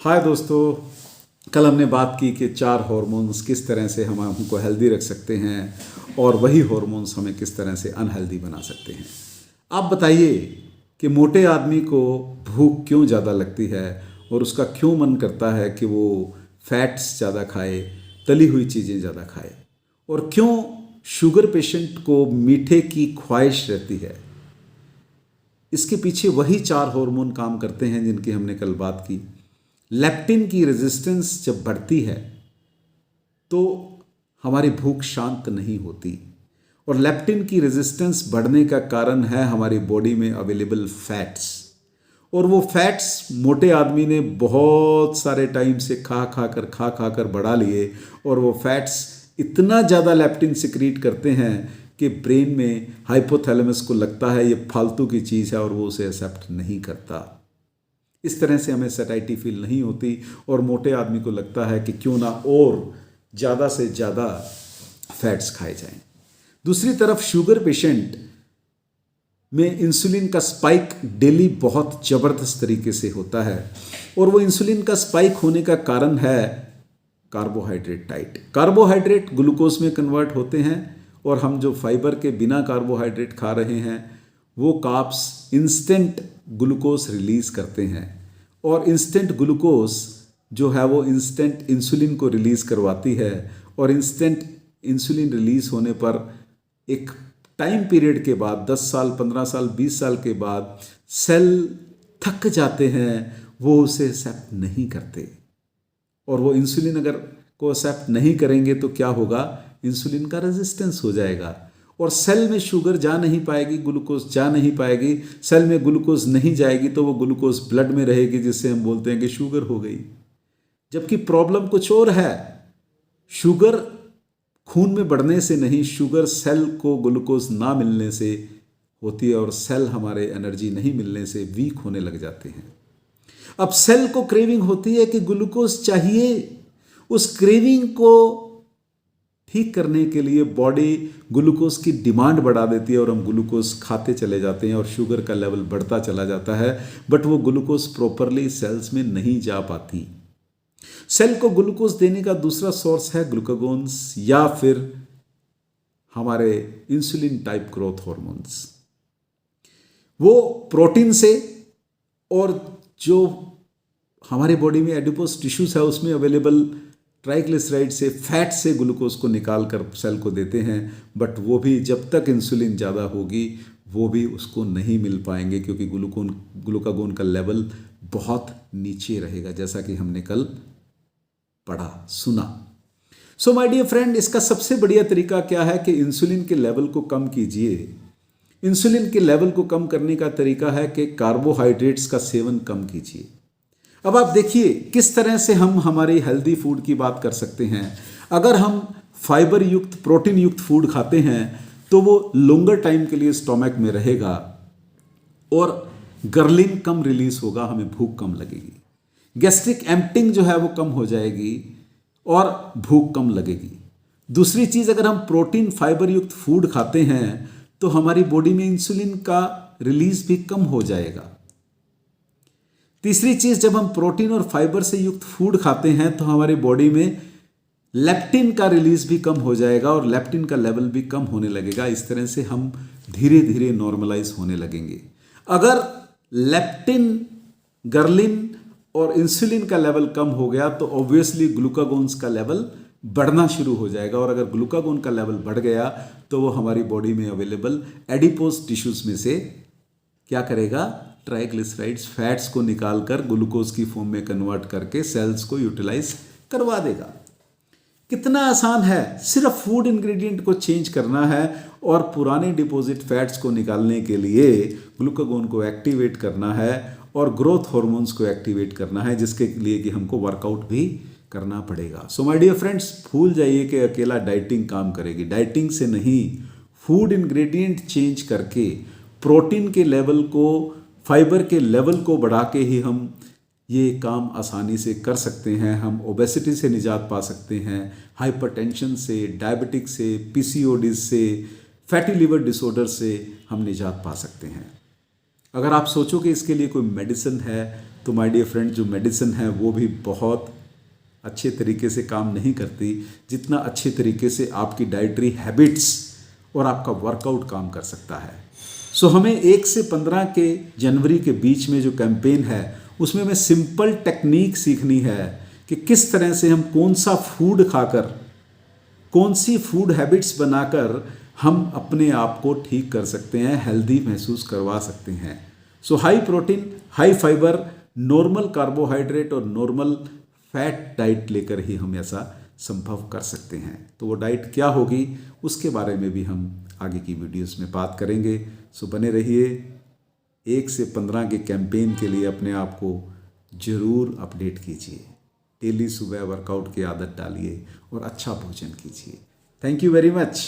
हाय दोस्तों, कल हमने बात की कि 4 हार्मोन्स किस तरह से हम हमको हेल्दी रख सकते हैं और वही हार्मोन्स हमें किस तरह से अनहेल्दी बना सकते हैं। आप बताइए कि मोटे आदमी को भूख क्यों ज़्यादा लगती है और उसका क्यों मन करता है कि वो फैट्स ज़्यादा खाए, तली हुई चीज़ें ज़्यादा खाए, और क्यों शुगर पेशेंट को मीठे की ख्वाहिश रहती है। इसके पीछे वही 4 हार्मोन काम करते हैं जिनकी हमने कल बात की। लेप्टिन की रेजिस्टेंस जब बढ़ती है तो हमारी भूख शांत नहीं होती, और लेप्टिन की रेजिस्टेंस बढ़ने का कारण है हमारी बॉडी में अवेलेबल फैट्स। और वो फैट्स मोटे आदमी ने बहुत सारे टाइम से खा कर बढ़ा लिए, और वो फैट्स इतना ज़्यादा लेप्टिन सिक्रीट करते हैं कि ब्रेन में हाइपोथैलेमस को लगता है ये फालतू की चीज़ है और वो उसे एक्सेप्ट नहीं करता। इस तरह से हमें सैटिस्फाई फील नहीं होती और मोटे आदमी को लगता है कि क्यों ना और ज़्यादा से ज़्यादा फैट्स खाए जाएं। दूसरी तरफ शुगर पेशेंट में इंसुलिन का स्पाइक डेली बहुत ज़बरदस्त तरीके से होता है, और वो इंसुलिन का स्पाइक होने का कारण है कार्बोहाइड्रेट डाइट। कार्बोहाइड्रेट ग्लूकोज में कन्वर्ट होते हैं, और हम जो फाइबर के बिना कार्बोहाइड्रेट खा रहे हैं वो कार्ब्स इंस्टेंट ग्लूकोज रिलीज़ करते हैं, और इंस्टेंट ग्लूकोज जो है वो इंस्टेंट इंसुलिन को रिलीज़ करवाती है। और इंस्टेंट इंसुलिन रिलीज़ होने पर एक टाइम पीरियड के बाद 10 साल, 15 साल, 20 साल के बाद सेल थक जाते हैं, वो उसे एक्सेप्ट नहीं करते। और वो इंसुलिन अगर को एक्सेप्ट नहीं करेंगे तो क्या होगा, इंसुलिन का रेजिस्टेंस हो जाएगा, और सेल में शुगर जा नहीं पाएगी, ग्लूकोज जा नहीं पाएगी। सेल में ग्लूकोज नहीं जाएगी तो वो ग्लूकोज ब्लड में रहेगी, जिससे हम बोलते हैं कि शुगर हो गई। जबकि प्रॉब्लम कुछ और है। शुगर खून में बढ़ने से नहीं, शुगर सेल को ग्लूकोज ना मिलने से होती है, और सेल हमारे एनर्जी नहीं मिलने से वीक होने लग जाते हैं। अब सेल को क्रेविंग होती है कि ग्लूकोज चाहिए। उस क्रेविंग को ठीक करने के लिए बॉडी ग्लूकोज की डिमांड बढ़ा देती है, और हम ग्लूकोज खाते चले जाते हैं और शुगर का लेवल बढ़ता चला जाता है। बट वो ग्लूकोज प्रॉपरली सेल्स में नहीं जा पाती। सेल को ग्लूकोज देने का दूसरा सोर्स है ग्लूकागोन्स, या फिर हमारे इंसुलिन टाइप ग्रोथ हार्मोन्स। वो प्रोटीन से, और जो हमारी बॉडी में एडिपोज टिश्यूज है उसमें अवेलेबल ट्राइग्लिसराइड से, फैट से ग्लूकोज को निकाल कर सेल को देते हैं। बट वो भी जब तक इंसुलिन ज़्यादा होगी वो भी उसको नहीं मिल पाएंगे, क्योंकि ग्लूकागोन का लेवल बहुत नीचे रहेगा, जैसा कि हमने कल पढ़ा सुना। सो माय डियर फ्रेंड, इसका सबसे बढ़िया तरीका क्या है कि इंसुलिन के लेवल को कम कीजिए। इंसुलिन के लेवल को कम करने का तरीका है कि कार्बोहाइड्रेट्स का सेवन कम कीजिए। अब आप देखिए किस तरह से हम हमारी हेल्दी फूड की बात कर सकते हैं। अगर हम फाइबर युक्त, प्रोटीन युक्त फूड खाते हैं तो वो लॉन्गर टाइम के लिए स्टोमक में रहेगा, और गर्लिन कम रिलीज होगा, हमें भूख कम लगेगी। गैस्ट्रिक एम्प्टिंग जो है वो कम हो जाएगी और भूख कम लगेगी। दूसरी चीज़, अगर हम प्रोटीन फाइबर युक्त फूड खाते हैं तो हमारी बॉडी में इंसुलिन का रिलीज भी कम हो जाएगा। तीसरी चीज़, जब हम प्रोटीन और फाइबर से युक्त फूड खाते हैं तो हमारी बॉडी में लेप्टिन का रिलीज भी कम हो जाएगा, और लेप्टिन का लेवल भी कम होने लगेगा। इस तरह से हम धीरे धीरे नॉर्मलाइज होने लगेंगे। अगर लेप्टिन, गर्लिन और इंसुलिन का लेवल कम हो गया तो ऑब्वियसली ग्लूकागोन्स का लेवल बढ़ना शुरू हो जाएगा, और अगर ग्लूकागोन का लेवल बढ़ गया तो वो हमारी बॉडी में अवेलेबल एडिपोज टिश्यूज में से क्या करेगा, ट्राइग्लिसराइड्स, फैट्स को निकालकर ग्लूकोज की फॉर्म में कन्वर्ट करके सेल्स को यूटिलाइज करवा देगा। कितना आसान है, सिर्फ फूड इंग्रेडिएंट को चेंज करना है, और पुराने डिपॉजिट फैट्स को निकालने के लिए ग्लूकागोन को एक्टिवेट करना है और ग्रोथ हार्मोन्स को एक्टिवेट करना है, जिसके लिए कि हमको वर्कआउट भी करना पड़ेगा। सो माय डियर फ्रेंड्स, भूल जाइए कि अकेला डाइटिंग काम करेगी। डाइटिंग से नहीं, फूड इंग्रेडिएंट चेंज करके प्रोटीन के लेवल को, फाइबर के लेवल को बढ़ा के ही हम ये काम आसानी से कर सकते हैं। हम ओबेसिटी से निजात पा सकते हैं, हाइपरटेंशन से, डायबिटिक से, पीसीओडी से, फैटी लिवर डिसऑर्डर से हम निजात पा सकते हैं। अगर आप सोचो कि इसके लिए कोई मेडिसिन है तो माय डियर फ्रेंड, जो मेडिसिन है वो भी बहुत अच्छे तरीके से काम नहीं करती जितना अच्छे तरीके से आपकी डाइटरी हैबिट्स और आपका वर्कआउट काम कर सकता है। सो हमें 1 से 15 के जनवरी के बीच में जो कैंपेन है उसमें हमें सिंपल टेक्निक सीखनी है कि किस तरह से हम कौन सा फूड खाकर, कौन सी फूड हैबिट्स बनाकर हम अपने आप को ठीक कर सकते हैं, हेल्दी महसूस करवा सकते हैं। So high protein, high fibre, normal carbohydrate और नॉर्मल फैट डाइट लेकर ही हम ऐसा संभव कर सकते हैं। तो वो डाइट क्या होगी उसके बारे में भी हम आगे की वीडियोस में बात करेंगे। सो बने रहिए। 1 से 15 के कैंपेन के लिए अपने आप को ज़रूर अपडेट कीजिए। डेली सुबह वर्कआउट की आदत डालिए और अच्छा भोजन कीजिए। Thank you very much.